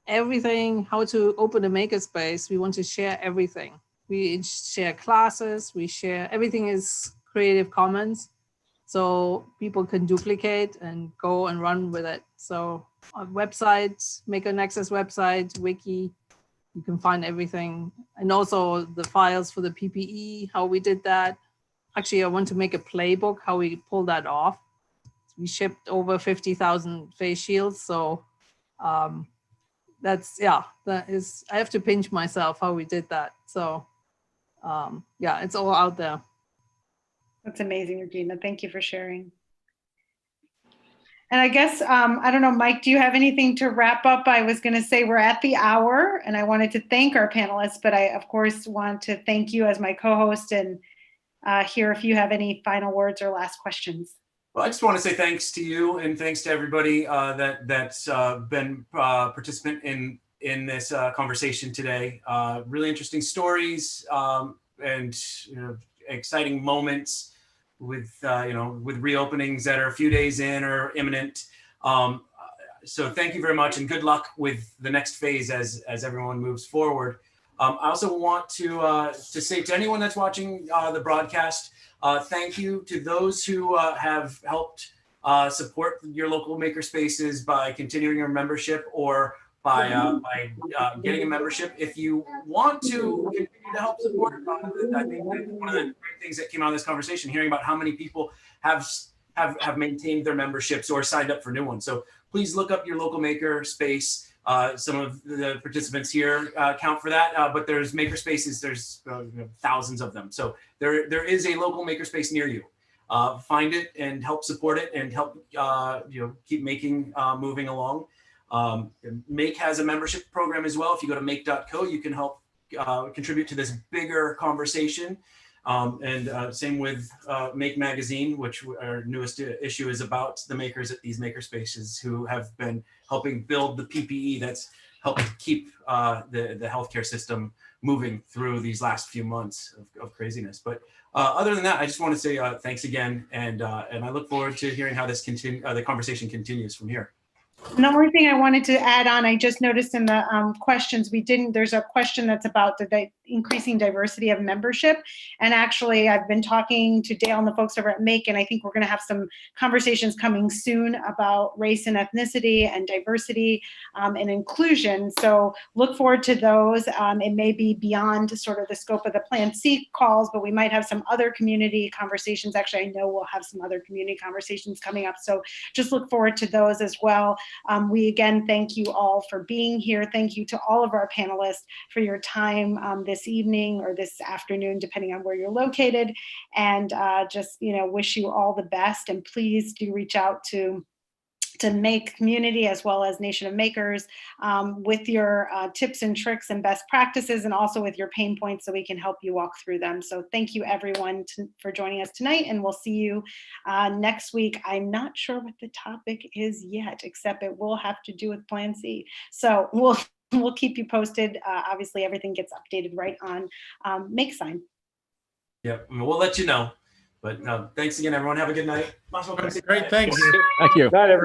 everything, how to open a makerspace, we want to share everything. We share classes, everything is Creative Commons. so people can duplicate and go and run with it. So on websites, Maker Nexus website, wiki, you can find everything. And also the files for the PPE, how we did that. Actually, I want to make a playbook, how we pull that off. We shipped over 50,000 face shields. So that is, I have to pinch myself how we did that. So yeah, it's all out there. That's amazing, Regina. Thank you for sharing. And I guess, I don't know, Mike, do you have anything to wrap up? I was going to say we're at the hour and I wanted to thank our panelists, but I, of course, want to thank you as my co-host and hear if you have any final words or last questions. Well, I just want to say thanks to you and thanks to everybody that's been participant in this conversation today. Really interesting stories and exciting moments with with reopenings that are a few days in or imminent. So thank you very much and good luck with the next phase as everyone moves forward. I also want to say to anyone that's watching the broadcast, thank you to those who have helped support your local makerspaces by continuing your membership or by getting a membership. If you want to continue to help support, I think that one of the great things that came out of this conversation, hearing about how many people have maintained their memberships or signed up for new ones. So please look up your local makerspace. Some of the participants here count for that, but there's makerspaces, there's thousands of them. So there is a local makerspace near you. Find it and help support it and help keep making moving along. Make has a membership program as well. If you go to make.co, you can help contribute to this bigger conversation. Same with Make Magazine, which our newest issue is about the makers at these makerspaces who have been helping build the PPE that's helped keep the healthcare system moving through these last few months of craziness. But other than that, I just want to say thanks again, and I look forward to hearing how this the conversation continues from here. And the only thing I wanted to add on, I just noticed in the questions, there's a question that's about the increasing diversity of membership. And actually, I've been talking to Dale and the folks over at Make, and I think we're going to have some conversations coming soon about race and ethnicity and diversity and inclusion. So look forward to those. It may be beyond sort of the scope of the Plan C calls, but we might have some other community conversations. Actually, I know we'll have some other community conversations coming up. So just look forward to those as well. We again thank you all for being here. Thank you to all of our panelists for your time this evening or this afternoon, depending on where you're located. And just wish you all the best. And please do reach out to Make community as well as Nation of Makers with your tips and tricks and best practices, and also with your pain points so we can help you walk through them. So thank you everyone for joining us tonight, and we'll see you next week. I'm not sure what the topic is yet, except it will have to do with Plan C. So we'll keep you posted. Obviously everything gets updated right on MakeSign. Yep, we'll let you know. But thanks again, everyone. Have a good night. Great, thanks. Thank you. Not everybody.